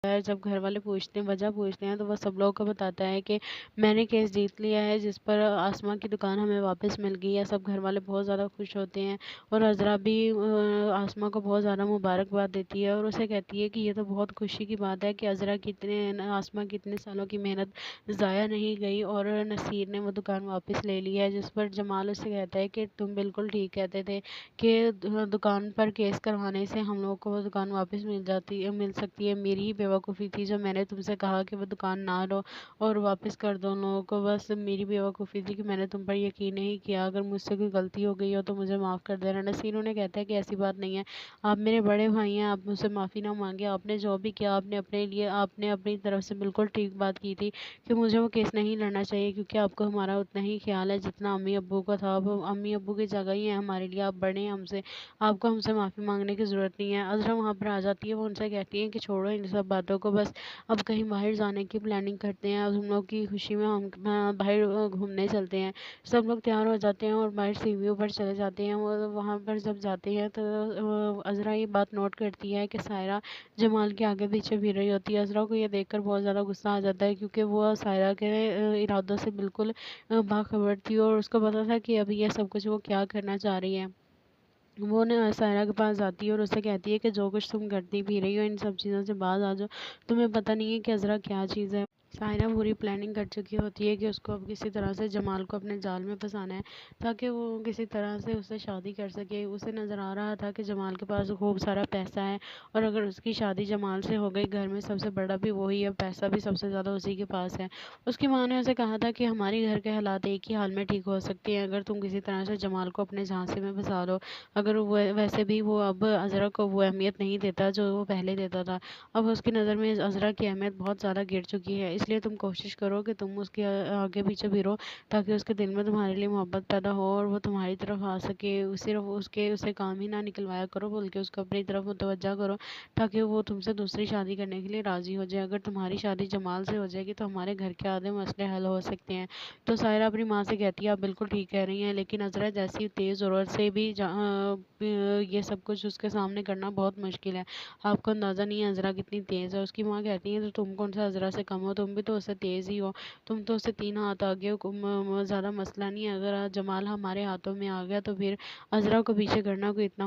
है। जब घर वाले पूछते हैं, वजह पूछते हैं, तो वह सब लोगों को बताता है कि मैंने केस जीत लिया है, जिस पर आसमां की दुकान हमें वापस मिल गई है। सब घर वाले बहुत ज़्यादा खुश होते हैं और अज़रा भी आसमां को बहुत ज़्यादा मुबारकबाद देती है और उसे कहती है कि ये तो बहुत खुशी की बात है कि अज़रा की आसमां की इतने सालों की मेहनत ज़ाया नहीं गई और नसीर ने वो दुकान वापस ले ली है। जिस पर जमाल उससे कहता है कि तुम बिल्कुल ठीक कहते थे कि दुकान पर केस करवाने से हम लोगों को वो दुकान वापस मिल सकती है। मेरी ही बेवकूफ़ी थी जो मैंने तुमसे कहा कि वो दुकान ना लो और वापस कर दो उन लोगों को। बस मेरी बेवकूफ़ी थी कि मैंने तुम पर यकीन नहीं किया। अगर मुझसे कोई गलती हो गई हो तो मुझे माफ़ कर देना। नसीर उन्हें कहता है कि ऐसी बात नहीं है, आप मेरे बड़े भाई हैं, आप मुझसे माफ़ी ना मांगे। आपने जो भी किया आपने अपनी तरफ से बिल्कुल ठीक बात की थी कि मुझे वो केस नहीं लड़ना चाहिए, क्योंकि आपको हमारा उतना ही ख्याल है जितना अम्मी अब्बू का था। अब अम्मी अब्बू की जगह ही है हमारे लिए, आप बड़े हैं हमसे, आपको हमसे माफ़ी मांगने की ज़रूरत नहीं है। अज़रा वहाँ पर आ जाती है, वो उनसे कहती है कि छोड़ो इन सब बातों को, बस अब कहीं बाहर जाने की प्लानिंग करते हैं। अब हम लोग की खुशी में हम बाहर घूमने चलते हैं। सब लोग तैयार हो जाते हैं और बाहर सीढ़ियों पर चले जाते हैं। वो वहाँ पर जब जाते हैं तो अज़रा ये बात नोट करती है कि सायरा जमाल के आगे पीछे फिर रही होती है। अज़रा को ये देखकर बहुत ज़्यादा गुस्सा आ जाता है, क्योंकि वो सायरा के इरादों से बिल्कुल बाखबर थी और उसको पता था कि अभी ये सब कुछ वो क्या करना चाह रही है। वो ना सायरा के पास जाती है और उससे कहती है कि जो कुछ तुम करती फिर रही हो इन सब चीज़ों से बाज आ जाओ, तुम्हें पता नहीं है कि अज़रा क्या चीज़ है। सायरा पूरी प्लानिंग कर चुकी होती है कि उसको अब किसी तरह से जमाल को अपने जाल में फंसाना है, ताकि वो किसी तरह से उससे शादी कर सके। उसे नज़र आ रहा था कि जमाल के पास खूब सारा पैसा है और अगर उसकी शादी जमाल से हो गई, घर में सबसे बड़ा भी वही है, पैसा भी सबसे ज़्यादा उसी के पास है। उसकी माँ ने उसे कहा था कि हमारी घर के हालात एक ही हाल में ठीक हो सकते हैं अगर तुम किसी तरह से जमाल को अपने झांसे में फंसा लो। अगर वो वैसे भी वो अब अज़रा को वो अहमियत नहीं देता जो वो पहले देता था। अब उसकी नज़र में अज़रा की अहमियत बहुत ज़्यादा गिर चुकी है, इसलिए तुम कोशिश करो कि तुम उसके आगे पीछे फिरो, ताकि उसके दिल में तुम्हारे लिए मोहब्बत पैदा हो और वो तुम्हारी तरफ आ सके। सिर्फ उसके उसे काम ही ना निकलवाया करो, बल्कि उसको अपनी तरफ मुतवज्जा करो, ताकि वो तुमसे दूसरी शादी करने के लिए राज़ी हो जाए। अगर तुम्हारी शादी जमाल से हो जाएगी तो हमारे घर के आधे मसले हल हो सकते हैं। तो सायरा अपनी माँ से कहती है आप बिल्कुल ठीक कह रही हैं, लेकिन अज़रा जैसी तेज़ ज़रूरत से भी ये सब कुछ उसके सामने करना बहुत मुश्किल है। आपको अंदाज़ा नहीं है अज़रा कितनी तेज़ है। उसकी माँ कहती है तो तुम कौन सा अज़रा से कम हो, तुम भी तो उससे तेज़ ही हो, तुम तो उससे 3 हाथ आगे हो। ज़्यादा मसला नहीं है, अगर आज जमाल हमारे हाथों में आ गया तो फिर अज़रा को पीछे करना कोई इतनी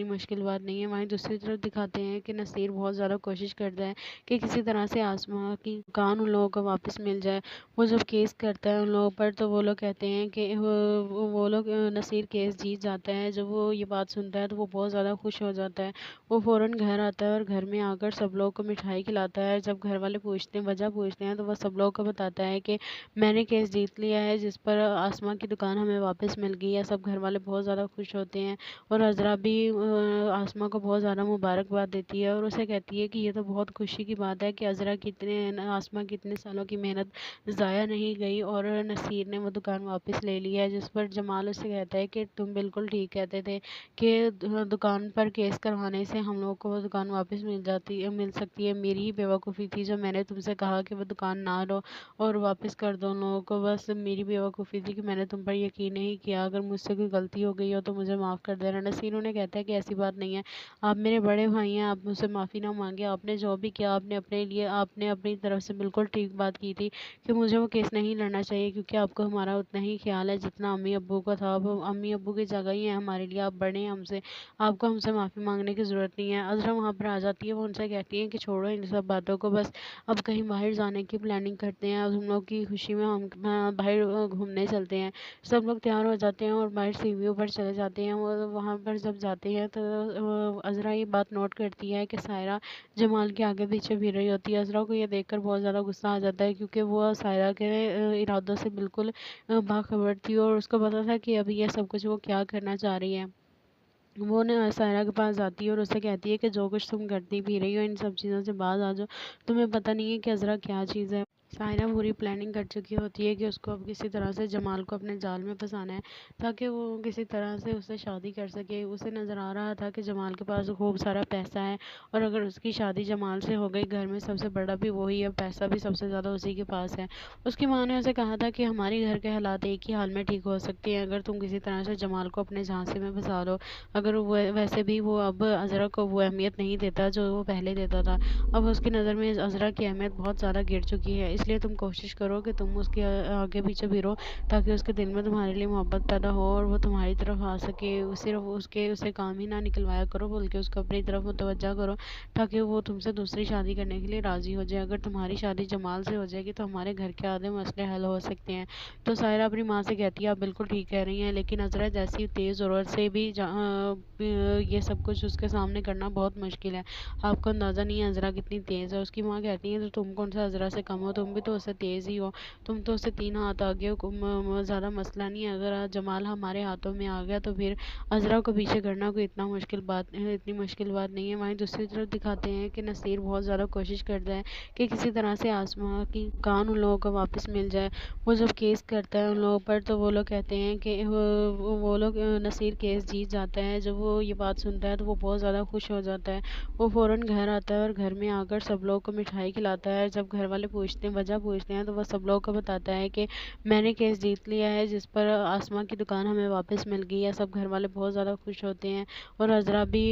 मुश्किल बात नहीं है। वहीं दूसरी तरफ दिखाते हैं कि नसीर बहुत ज़्यादा कोशिश करता है कि किसी तरह से आसमां की दुकान उन लोगों को वापस मिल जाए। वो जब केस करता है उन लोगों पर तो वो लोग कहते हैं कि वो लोग नसीर केस जीत जाता है। जब वो ये बात सुनता है तो वो बहुत ज़्यादा खुश हो जाता है। वो फ़ौरन घर आता है और घर में आकर सब लोगों को मिठाई खिलाता है। जब घर वाले वजह पूछते हैं तो वह सब लोगों को बताता है कि मैंने केस जीत लिया है, जिस पर आसमां की दुकान हमें वापस मिल गई है। सब घर वाले बहुत ज़्यादा खुश होते हैं और अज़रा भी आसमां को बहुत ज़्यादा मुबारकबाद देती है और उसे कहती है कि ये तो बहुत खुशी की बात है कि अज़रा की आसमां की इतने सालों की मेहनत ज़ाया नहीं गई और नसीर ने वो दुकान वापस ले ली है। जिस पर जमाल उससे कहता है कि तुम बिल्कुल ठीक कहते थे कि दुकान पर केस करवाने से हम लोगों को वो दुकान वापस मिल सकती है। मेरी ही बेवकूफ़ी थी जो मैंने तुमसे कहा कि वो दुकान ना लो और वापस कर दो उन लोगों को। बस मेरी बेवकूफ़ी थी कि मैंने तुम पर यकीन नहीं किया। अगर मुझसे कोई गलती हो गई हो तो मुझे माफ़ कर देना। नसीर उन्हें कहता है कि ऐसी बात नहीं है, आप मेरे बड़े भाई हैं, आप मुझसे माफ़ी ना मांगे। आपने जो भी किया आपने अपनी तरफ से बिल्कुल ठीक बात की थी कि मुझे वो केस नहीं लड़ना चाहिए, क्योंकि आपको हमारा उतना ही ख्याल है जितना अम्मी अब्बू का था। अब अम्मी अब्बू की जगह ही है हमारे लिए, आप बड़े हैं हमसे, आपको हमसे माफ़ी मांगने की ज़रूरत नहीं है। अज़रा वहाँ पर आ जाती है, वो उनसे कहती है कि छोड़ो इन सब बातों को, बस अब कहीं बाहर जाने की प्लानिंग करते हैं। अब हम लोग की खुशी में हम बाहर घूमने चलते हैं। सब लोग तैयार हो जाते हैं और बाहर सीढ़ियों पर चले जाते हैं। वो वहाँ पर जब जाते हैं तो अज़रा ये बात नोट करती है कि सायरा जमाल के आगे पीछे फिर रही होती है। अज़रा को ये देखकर बहुत ज़्यादा गुस्सा आ जाता है, क्योंकि वो सायरा के इरादों से बिल्कुल बाखबर थी और उसको पता था कि अभी ये सब कुछ वो क्या करना चाह रही है। वो ना सायरा के पास जाती है और उससे कहती है कि जो कुछ तुम करती फिर रही हो इन सब चीज़ों से बाज आ जाओ, तुम्हें पता नहीं है कि अज़रा क्या चीज़ है। सायरा पूरी प्लानिंग कर चुकी होती है कि उसको अब किसी तरह से जमाल को अपने जाल में फंसाना है, ताकि वो किसी तरह से उससे शादी कर सके। उसे नज़र आ रहा था कि जमाल के पास खूब सारा पैसा है, और अगर उसकी शादी जमाल से हो गई, घर में सबसे बड़ा भी वही है, पैसा भी सबसे ज़्यादा उसी के पास है। उसकी माँ ने उसे कहा था कि हमारी घर के हालात एक ही हाल में ठीक हो सकते हैं अगर तुम किसी तरह से जमाल को अपने झांसे में फंसा लो। अगर वो वैसे भी वो अब अज़रा को वो अहमियत नहीं देता जो वो पहले देता था। अब उसकी नज़र में अज़रा की अहमियत बहुत ज़्यादा गिर चुकी है, इसलिए तुम कोशिश करो कि तुम उसके आगे पीछे फिरो, ताकि उसके दिल में तुम्हारे लिए मोहब्बत पैदा हो और वो तुम्हारी तरफ आ सके। सिर्फ उसके उसे काम ही ना निकलवाया करो, बल्कि उसको अपनी तरफ मुतवज्जा करो, ताकि वो तुमसे दूसरी शादी करने के लिए राज़ी हो जाए। अगर तुम्हारी शादी जमाल से हो जाएगी तो हमारे घर के आधे मसले हल हो सकते हैं। तो सायरा अपनी माँ से कहती है, आप बिल्कुल ठीक कह रही हैं, लेकिन अज़रा जैसी तेज़ ज़रूरत से भी ये सब कुछ उसके सामने करना बहुत मुश्किल है। आपको अंदाज़ा नहीं है अज़रा कितनी तेज़ है। उसकी माँ कहती है, तो तुम कौन सा अज़रा से कम हो, तुम भी तो उससे तेज़ ही हो, तुम तो उससे 3 हाथ आगे हो। ज़्यादा मसला नहीं है, अगर आज जमाल हमारे हाथों में आ गया तो फिर अज़रा को पीछे करना कोई इतनी मुश्किल बात नहीं है। वहीं दूसरी तरफ दिखाते हैं कि नसीर बहुत ज़्यादा कोशिश करता है कि किसी तरह से आसमा की कान उन लोगों को वापस मिल जाए। वो जब केस करता है उन लोगों पर, तो वो लोग कहते हैं कि वो लोग नसीर केस जीत जाता है। जब वो ये बात सुनता है तो वो बहुत ज़्यादा खुश हो जाता है। वो फ़ौरन घर आता है और घर में आकर सब लोगों को मिठाई खिलाता है। जब घर वाले वजह पूछते हैं, तो वह सब लोगों को बताता है कि मैंने केस जीत लिया है, जिस पर आसमा की दुकान हमें वापस मिल गई है। सब घर वाले बहुत ज़्यादा खुश होते हैं, और अज़रा भी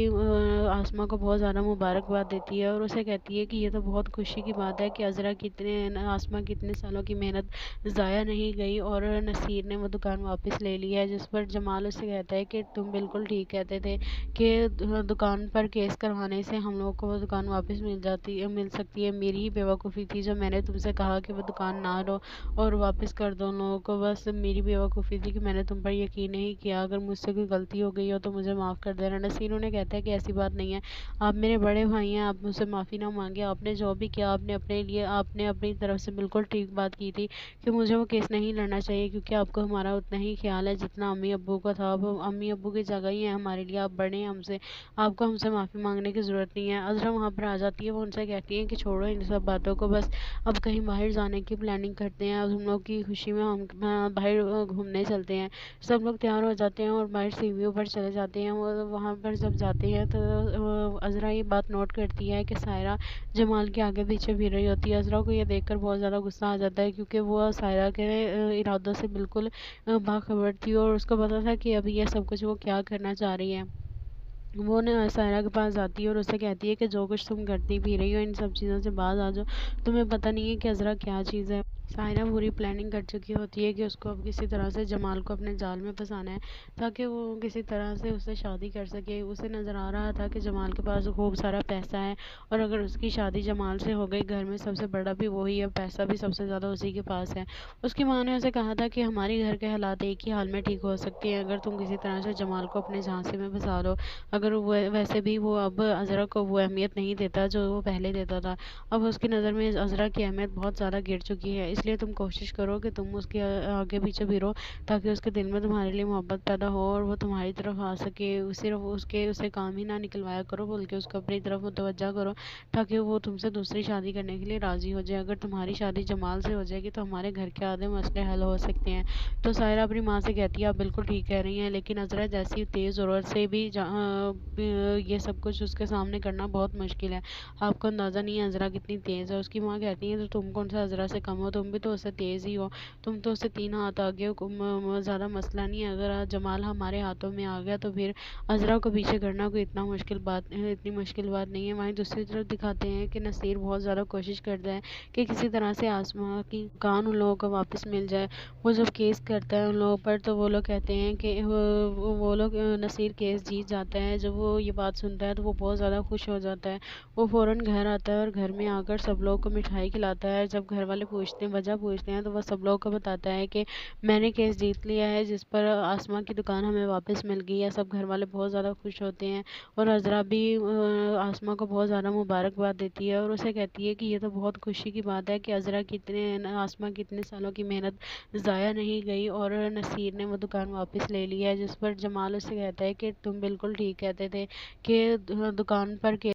आसमा को बहुत ज़्यादा मुबारकबाद देती है और उसे कहती है कि ये तो बहुत खुशी की बात है कि आसमा की इतने सालों की मेहनत ज़ाया नहीं गई, और नसीर ने वो दुकान वापस ले ली है। जिस पर जमाल उससे कहता है कि तुम बिल्कुल ठीक कहते थे कि दुकान पर केस करवाने से हम लोगों को वो दुकान वापस मिल सकती है। मेरी ही बेवकूफ़ी थी जो मैंने तुमसे कहा कि वो दुकान ना लो और वापस कर दो उन लोगों को। बस मेरी बेवकूफ़ी थी कि मैंने तुम पर यकीन नहीं किया। अगर मुझसे कोई गलती हो गई हो तो मुझे माफ़ कर देना। नसीर उन्हें कहता है कि ऐसी बात नहीं है, आप मेरे बड़े भाई हैं, आप मुझसे माफ़ी ना मांगे। आपने जो भी किया आपने अपनी तरफ से बिल्कुल ठीक बात की थी कि मुझे वो केस नहीं लड़ना चाहिए, क्योंकि आपको हमारा उतना ही ख्याल है जितना अम्मी अब्बू का था। अब अम्मी अब्बू की जगह ही है हमारे लिए, आप बड़े हैं हमसे, आपको हमसे माफ़ी मांगने की ज़रूरत नहीं है। अज़रा वहाँ पर आ जाती है, वो उनसे कहती है कि छोड़ो इन सब बातों को, बस अब कहीं बाहर जाने की प्लानिंग करते हैं। अब हम लोग की खुशी में हम बाहर घूमने चलते हैं। सब लोग तैयार हो जाते हैं और बाहर सीढ़ियों पर चले जाते हैं। और वहाँ पर जब जाते हैं तो अज़रा ये बात नोट करती है कि सायरा जमाल के आगे पीछे फिर रही होती है। अज़रा को ये देखकर बहुत ज़्यादा गुस्सा आ जाता है, क्योंकि वो सायरा के इरादों से बिल्कुल बाखबर थी, और उसको पता था कि अभी ये सब कुछ वो क्या करना चाह रही है। वो ना सायरा के पास जाती है और उससे कहती है कि जो कुछ तुम करती पी रही हो, इन सब चीज़ों से बाज आ जाओ, तुम्हें पता नहीं है कि अज़रा क्या चीज़ है। सायरा पूरी प्लानिंग कर चुकी होती है कि उसको अब किसी तरह से जमाल को अपने जाल में फंसाना है, ताकि वो किसी तरह से उससे शादी कर सके। उसे नज़र आ रहा था कि जमाल के पास खूब सारा पैसा है, और अगर उसकी शादी जमाल से हो गई, घर में सबसे बड़ा भी वही है, पैसा भी सबसे ज़्यादा उसी के पास है। उसकी माँ ने उसे कहा था कि हमारी घर के हालात एक ही हाल में ठीक हो सकते हैं अगर तुम किसी तरह से जमाल को अपने झांसे में फंसा लो। अगर वो वैसे भी वो अब अज़रा को वो अहमियत नहीं देता जो वो पहले देता था। अब उसकी नज़र में अज़रा की अहमियत बहुत ज़्यादा गिर चुकी है, इसलिए तुम कोशिश करो कि तुम उसके आगे पीछे फिरो, ताकि उसके दिल में तुम्हारे लिए मोहब्बत पैदा हो और वो तुम्हारी तरफ आ सके। सिर्फ उसे काम ही ना निकलवाया करो, बल्कि उसको अपनी तरफ मुतवज्जा करो, ताकि वो तुमसे दूसरी शादी करने के लिए राज़ी हो जाए। अगर तुम्हारी शादी जमाल से हो जाएगी तो हमारे घर के आधे मसले हल हो सकते हैं। तो सायरा अपनी माँ से कहती है, आप बिल्कुल ठीक कह रही हैं, लेकिन अज़रा जैसी तेज़ ज़रूरत से भी ये सब कुछ उसके सामने करना बहुत मुश्किल है। आपको अंदाज़ा नहीं है अज़रा कितनी तेज़ है। उसकी माँ कहती है, तो तुम कौन सा अज़रा से कम हो, तुम भी तो उससे तेज़ ही हो, तुम तो उससे 3 हाथ आगे हो। ज़्यादा मसला नहीं है, अगर आज जमाल हमारे हाथों में आ गया तो फिर अज़रा को पीछे करना कोई इतनी मुश्किल बात नहीं है। वहीं दूसरी तरफ दिखाते हैं कि नसीर बहुत ज़्यादा कोशिश करता है कि किसी तरह से आसमा की कान उन लोगों को वापस मिल जाए। वो जब केस करता है उन लोगों पर, तो वो लोग कहते हैं कि वो लोग नसीर केस जीत जाता है। जब वो ये बात सुनता है तो वो बहुत ज़्यादा खुश हो जाता है। वो फ़ौरन घर आता है और घर में आकर सब लोगों को मिठाई खिलाता है। जब घर वाले वजह पूछते हैं, तो वह सब लोगों को बताता है कि मैंने केस जीत लिया है, जिस पर आसमा की दुकान हमें वापस मिल गई है। सब घर वाले बहुत ज़्यादा खुश होते हैं, और अज़रा भी आसमा को बहुत ज़्यादा मुबारकबाद देती है और उसे कहती है कि ये तो बहुत खुशी की बात है कि आसमा की इतने सालों की मेहनत ज़ाया नहीं गई, और नसीर ने वो दुकान वापस ले ली है। जिस पर जमाल उससे कहता है कि तुम बिल्कुल ठीक कहते थे कि दुकान पर